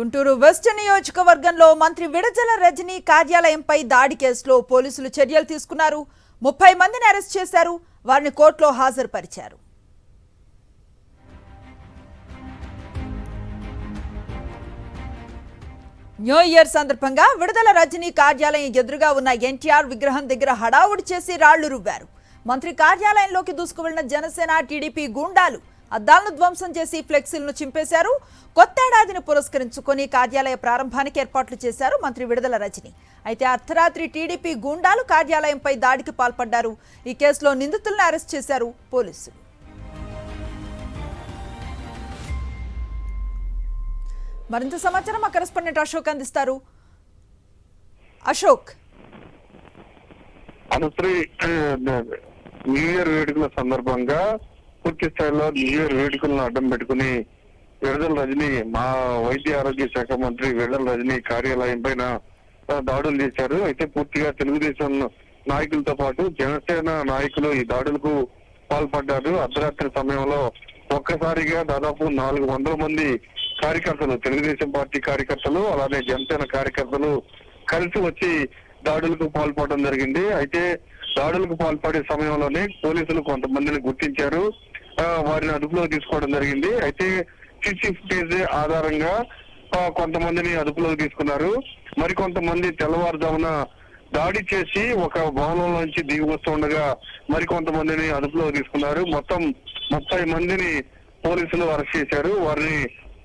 Guntur west నియోజకవర్గంలో మంత్రి విడజల రజనీ కార్యాలయంపై దాడి కేసులో పోలీసులు చర్యలు తీసుకున్నారు. 30 మందిని అరెస్ట్ చేశారు. వారిని కోర్టులో హాజరుపరిచారు. న్యూ ఇయర్ సందర్భంగా విడదల రజనీ కార్యాలయం ఎదురుగా ఉన్న ఎన్టీఆర్ విగ్రహం దగ్గర హడావుడి చేసి రాళ్లు రువ్వారు. మంత్రి కార్యాలయంలోకి దూసుకువెళ్లిన జనసేన టీడీపీ గూండాలు అద్దాలను ధ్వంసం చేసి ఫ్లెక్సీలను చింపేశారు. కొత్తేడాదిని పురస్కరించుకొని కార్యాలయ ప్రారంభానికి ఏర్పాట్లు చేశారు మంత్రి విడదల రజనీ. అయితే అర్ధరాత్రి టీడీపీ గూండాలు కార్యాలయంపై దాడికి పాల్పడ్డారు. ఈ కేసులో నిందితులను అరెస్ట్ చేశారు పోలీసులు. మరింత సమాచారం మా కరెస్పాండెంట్ అశోక్ అందిస్తారు. అశోక్, న్యూ ఇయర్ వేడుకల సందర్భంగా పూర్తి స్థాయిలో న్యూ ఇయర్ వేడుకలను అడ్డం పెట్టుకుని విడదల రజనీ మా వైద్య ఆరోగ్య శాఖ మంత్రి విడదల రజనీ కార్యాలయం పైన దాడులు చేశారు. అయితే పూర్తిగా తెలుగుదేశం నాయకులతో పాటు జనసేన నాయకులు ఈ దాడులకు పాల్పడ్డారు. అర్ధరాత్రి సమయంలో ఒక్కసారిగా దాదాపు 400 మంది కార్యకర్తలు, తెలుగుదేశం పార్టీ కార్యకర్తలు అలానే జనసేన కార్యకర్తలు కలిసి వచ్చి దాడులకు పాల్పడడం జరిగింది. అయితే దాడులకు పాల్పడే సమయంలోనే పోలీసులు కొంతమందిని గుర్తించారు, వారిని అదుపులో తీసుకోవడం జరిగింది. అయితే సీసీ ఫుటేజ్ ఆధారంగా కొంతమందిని అదుపులోకి తీసుకున్నారు. మరికొంతమంది తెల్లవారుజామున దాడి చేసి ఒక భవనం నుంచి దిగి వస్తుండగా మరికొంతమందిని అదుపులోకి తీసుకున్నారు. మొత్తం 30 మందిని పోలీసులు అరెస్ట్ చేశారు. వారిని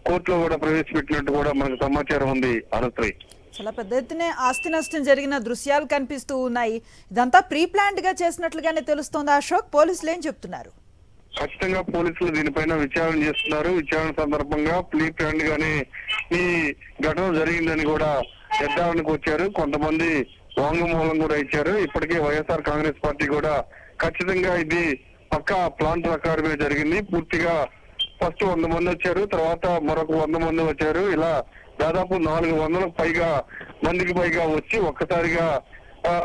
కోర్టులో కూడా ప్రవేశపెట్టినట్టు కూడా మనకు సమాచారం ఉంది. అనుశ్రీ, చాలా పెద్ద ఎత్తున ఆస్తి నష్టం జరిగిన దృశ్యాలు కనిపిస్తూ ఉన్నాయి. ఇదంతా ప్రీ ప్లాన్డ్ గా చేసినట్లుగానే తెలుస్తోంది. అశోక్, పోలీసులు ఏం చెప్తున్నారు? ఖచ్చితంగా పోలీసులు దీనిపైన విచారణ చేస్తున్నారు. విచారణ సందర్భంగా ప్రీ ప్లాన్డ్ గానే ఈ ఘటన జరిగిందని కూడా నిర్ధారణకు వచ్చారు. కొంతమంది వాంగ్మూలం కూడా ఇచ్చారు. ఇప్పటికే వైఎస్ఆర్ కాంగ్రెస్ పార్టీ కూడా ఖచ్చితంగా ఇది పక్కా ప్లాన్ ప్రకారమే జరిగింది. పూర్తిగా ఫస్ట్ 100 మంది వచ్చారు, తర్వాత మరొక 100 మంది వచ్చారు. ఇలా దాదాపు 400 మందికి పైగా వచ్చి ఒక్కసారిగా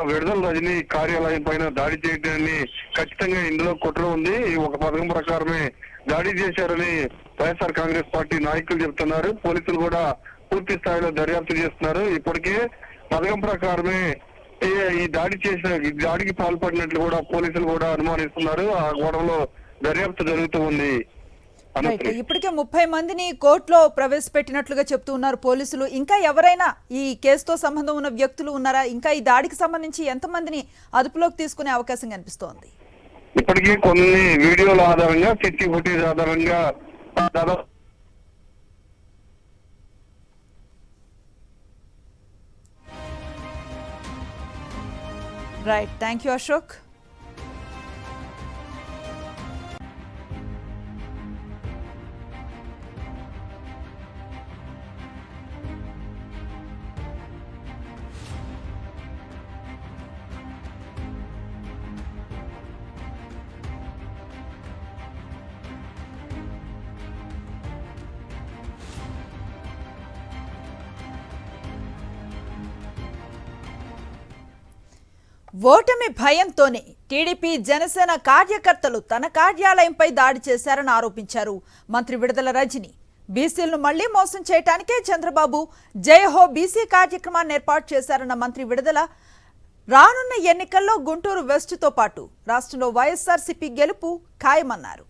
విడదల రజనీ కార్యాలయం పైన దాడి చేయడాన్ని ఖచ్చితంగా ఇందులో కుట్ర ఉంది. ఒక పథకం ప్రకారమే దాడి చేశారని వైఎస్ఆర్ కాంగ్రెస్ పార్టీ నాయకులు చెబుతున్నారు. పోలీసులు కూడా పూర్తి స్థాయిలో దర్యాప్తు చేస్తున్నారు. ఇప్పటికే పథకం ప్రకారమే ఈ దాడికి పాల్పడినట్లు కూడా పోలీసులు కూడా అనుమానిస్తున్నారు. ఆ గోడలో దర్యాప్తు జరుగుతూ ఉంది. ఇప్పటికే 30 మందిని కోర్టులో ప్రవేశపెట్టినట్లుగా చెప్తూ ఉన్నారు పోలీసులు. ఇంకా ఎవరైనా ఈ కేసుతో సంబంధం ఉన్న వ్యక్తులు ఉన్నారా? ఇంకా ఈ దాడికి సంబంధించి ఎంతమందిని అదుపులోకి తీసుకునే అవకాశం కనిపిస్తోంది? ఇప్పటికీ కొన్ని వీడియోల ఆధారంగా, సిసి ఫుటేజ్ ఆధారంగా దాదాపు రైట్. Thank you Ashok. ఓటమి భయంతోనే టీడీపీ జనసేన కార్యకర్తలు తన కార్యాలయంపై దాడి చేశారని ఆరోపించారు మంత్రి విడదల రజనీ. బీసీలను మళ్లీ మోసం చేయడానికే చంద్రబాబు జయహో బీసీ కార్యక్రమాన్ని ఏర్పాటు చేశారన్న మంత్రి విడదల రానున్న ఎన్నికల్లో గుంటూరు వెస్ట్తో పాటు రాష్ట్రంలో వైఎస్ఆర్సీపీ గెలుపు ఖాయమన్నారు.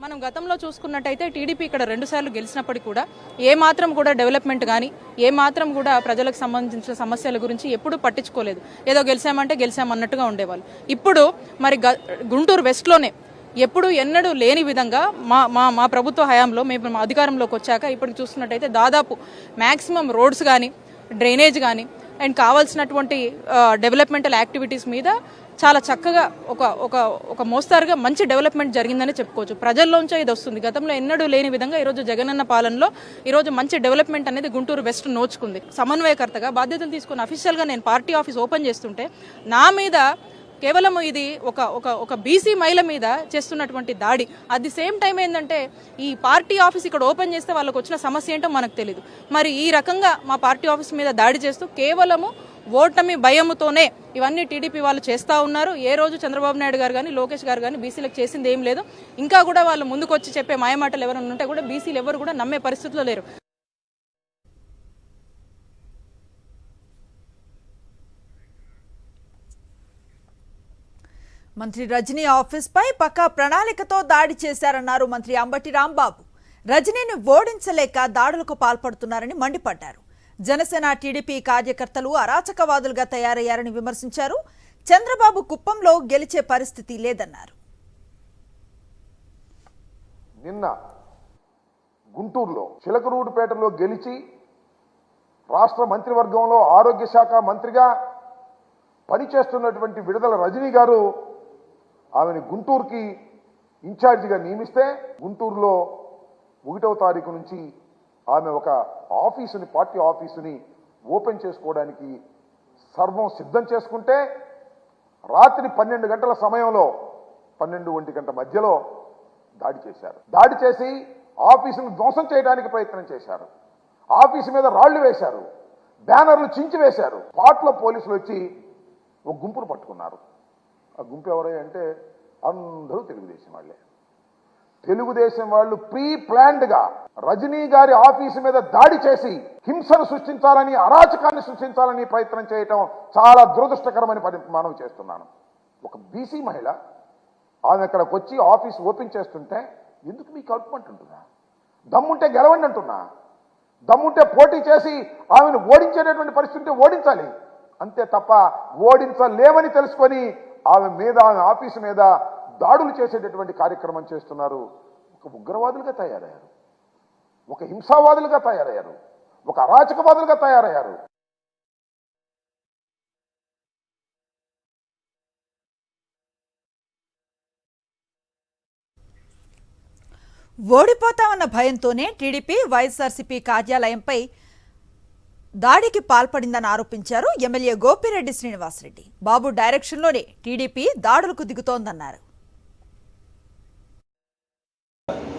మనం గతంలో చూసుకున్నట్టయితే టీడీపీ ఇక్కడ 2 సార్లు గెలిచినప్పటికీ కూడా ఏమాత్రం కూడా డెవలప్మెంట్ కానీ ఏమాత్రం కూడా ప్రజలకు సంబంధించిన సమస్యల గురించి ఎప్పుడూ పట్టించుకోలేదు. ఏదో గెలిచామన్నట్టుగా ఉండేవాళ్ళు. ఇప్పుడు మరి గుంటూరు వెస్ట్లోనే ఎప్పుడు ఎన్నడూ లేని విధంగా మా ప్రభుత్వ హయాంలో మేము అధికారంలోకి వచ్చాక ఇప్పుడు చూస్తున్నట్టయితే దాదాపు మ్యాక్సిమం రోడ్స్ కానీ, డ్రైనేజ్ కానీ అండ్ కావాల్సినటువంటి డెవలప్మెంటల్ యాక్టివిటీస్ మీద చాలా చక్కగా ఒక మోస్తారుగా మంచి డెవలప్మెంట్ జరిగిందని చెప్పుకోవచ్చు. ప్రజల్లోంచే ఇది వస్తుంది. గతంలో ఎన్నడూ లేని విధంగా ఈరోజు జగనన్న పాలనలో ఈరోజు మంచి డెవలప్మెంట్ అనేది గుంటూరు వెస్ట్ నోచుకుంది. సమన్వయకర్తగా బాధ్యతలు తీసుకుని అఫీషియల్గా నేను పార్టీ ఆఫీస్ ఓపెన్ చేస్తుంటే నా మీద కేవలం ఇది ఒక బీసీ మహిళ మీద చేస్తున్నటువంటి దాడి. అట్ ది సేమ్ టైం ఏంటంటే ఈ పార్టీ ఆఫీస్ ఇక్కడ ఓపెన్ చేస్తే వాళ్ళకు వచ్చిన సమస్య ఏంటో మనకు తెలియదు. మరి ఈ రకంగా మా పార్టీ ఆఫీస్ మీద దాడి చేస్తూ కేవలము ఓటమి భయముతోనే ఇవన్నీ టీడీపీ వాళ్ళు చేస్తూ ఉన్నారు. ఏ రోజు చంద్రబాబు నాయుడు గారు కానీ లోకేష్ గారు కానీ బీసీలకు చేసింది ఏం లేదు. ఇంకా కూడా వాళ్ళు ముందుకు వచ్చి చెప్పే మాయమాటలు ఎవరైనా ఉంటే కూడా బీసీలు ఎవరు కూడా నమ్మే పరిస్థితిలో లేరు. మంత్రి రజనీ ఆఫీస్ పై పక్కా ప్రణాళికతో దాడి చేశారన్నారు మంత్రి అంబటి రాంబాబు. రజనీని ఓడించలేక దాడులకు పాల్పడుతున్నారని మండిపడ్డారు. జనసేన టీడీపీ కార్యకర్తలు అరాచకవాదులుగా తయారయ్యారని విమర్శించారు. చంద్రబాబు కుప్పంలో గెలిచే పరిస్థితి లేదన్నారు. నిన్న గుంటూరులో చిలకరూడిపేటలో గెలిచి రాష్ట్ర మంత్రివర్గంలో ఆరోగ్య శాఖ మంత్రిగా పనిచేస్తున్నటువంటి విడుదల రజనీ గారు ఆమెను గుంటూరుకి ఇన్ఛార్జిగా నియమిస్తే గుంటూరులో 1వ తారీఖు నుంచి ఆమె ఒక ఆఫీసుని పార్టీ ఆఫీసుని ఓపెన్ చేసుకోవడానికి సర్వం సిద్ధం చేసుకుంటే రాత్రి 12 గంటల సమయంలో 12-1 గంట మధ్యలో దాడి చేశారు. దాడి చేసి ఆఫీసును ధ్వంసం చేయడానికి ప్రయత్నం చేశారు. ఆఫీసు మీద రాళ్లు వేశారు, బ్యానర్లు చించి వేశారు. పాట్లో పోలీసులు వచ్చి ఒక గుంపును పట్టుకున్నారు. ఆ గుంపు ఎవరై అంటే అందరూ తెలుగుదేశం వాళ్ళే. తెలుగుదేశం వాళ్ళు ప్రీ ప్లాన్డ్గా రజనీ గారి ఆఫీసు మీద దాడి చేసి హింసను సృష్టించాలని, అరాచకాన్ని సృష్టించాలని ప్రయత్నం చేయటం చాలా దురదృష్టకరమని మనం చేస్తున్నాను. ఒక బీసీ మహిళ ఆమె అక్కడికి వచ్చి ఆఫీస్ ఓపెన్ చేస్తుంటే ఎందుకు మీకు కలుపుమంటుంటున్నా? దమ్ముంటే గెలవండి అంటున్నా. దమ్ముంటే పోటీ చేసి ఆమెను ఓడించేటటువంటి పరిస్థితి ఉంటే ఓడించాలి, అంతే తప్ప ఓడించలేమని తెలుసుకొని ఆమె మీద, ఆమె ఆఫీసు మీద దాడులు చేసేటటువంటి కార్యక్రమం చేస్తున్నారు. ఒక ఉగ్రవాదులుగా తయారయ్యారు, ఒక హింసావాదులుగా తయారయ్యారు, ఒక అరాచకవాదులుగా తయారయ్యారు. ఓడిపోతామన్న భయంతోనే టీడీపీ వైఎస్ఆర్సీపీ కార్యాలయంపై దాడికి పాల్పడిందని ఆరోపించారు ఎమ్మెల్యే గోపిరెడ్డి శ్రీనివాసరెడ్డి. బాబు డైరెక్షన్లోనే టీడీపీ దాడులకు దిగుతోందన్నారు.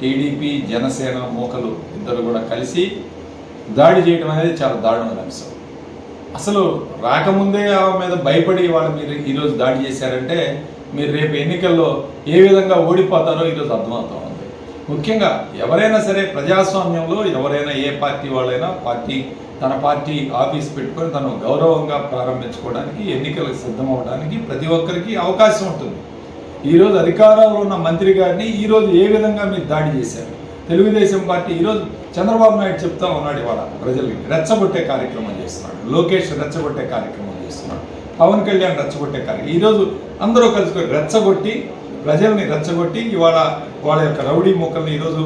టీడీపీ జనసేన మోకలు ఇద్దరు కూడా కలిసి దాడి చేయడం అనేది చాలా దారుణమైన అంశం. అసలు రాకముందే ఆమె మీద భయపడి వాళ్ళు మీరు ఈరోజు దాడి చేశారంటే మీరు రేపు ఎన్నికల్లో ఏ విధంగా ఓడిపోతారో ఈరోజు అర్థమవుతా ఉంది. ముఖ్యంగా ఎవరైనా సరే ప్రజాస్వామ్యంలో ఎవరైనా ఏ పార్టీ వాళ్ళైనా తన పార్టీ ఆఫీస్ పెట్టుకొని తను గౌరవంగా ప్రారంభించుకోవడానికి, ఎన్నికలకు సిద్ధమవడానికి ప్రతి ఒక్కరికి అవకాశం ఉంటుంది. ఈరోజు అధికారంలో ఉన్న మంత్రి గారిని ఈరోజు ఏ విధంగా మీరు దాడి చేశారు? తెలుగుదేశం పార్టీ ఈరోజు చంద్రబాబు నాయుడు చెప్తా ఉన్నాడు, ఇవాళ ప్రజలకి రెచ్చగొట్టే కార్యక్రమం చేస్తున్నాడు, లోకేష్ రెచ్చగొట్టే కార్యక్రమం చేస్తున్నాడు, పవన్ కళ్యాణ్ రెచ్చగొట్టే కార్యక్రమం. ఈరోజు అందరూ కలిసి రెచ్చగొట్టి ప్రజల్ని రెచ్చగొట్టి ఇవాళ వాళ్ళ యొక్క రౌడీ మొక్కల్ని ఈరోజు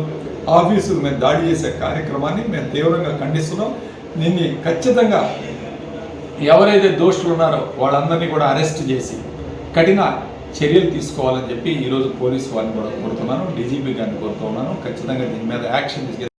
ఆఫీసుల మీద దాడి చేసే కార్యక్రమాన్ని మేము తీవ్రంగా ఖండిస్తున్నాం. దీన్ని ఖచ్చితంగా ఎవరైతే దోషులు ఉన్నారో వాళ్ళందరినీ కూడా అరెస్ట్ చేసి కఠిన చర్యలు తీసుకోవాలని చెప్పి ఈరోజు పోలీసు వారిని కూడా కోరుతున్నాను, డీజీపీ గారిని కోరుతున్నాను. ఖచ్చితంగా దీని మీద యాక్షన్ తీసుకు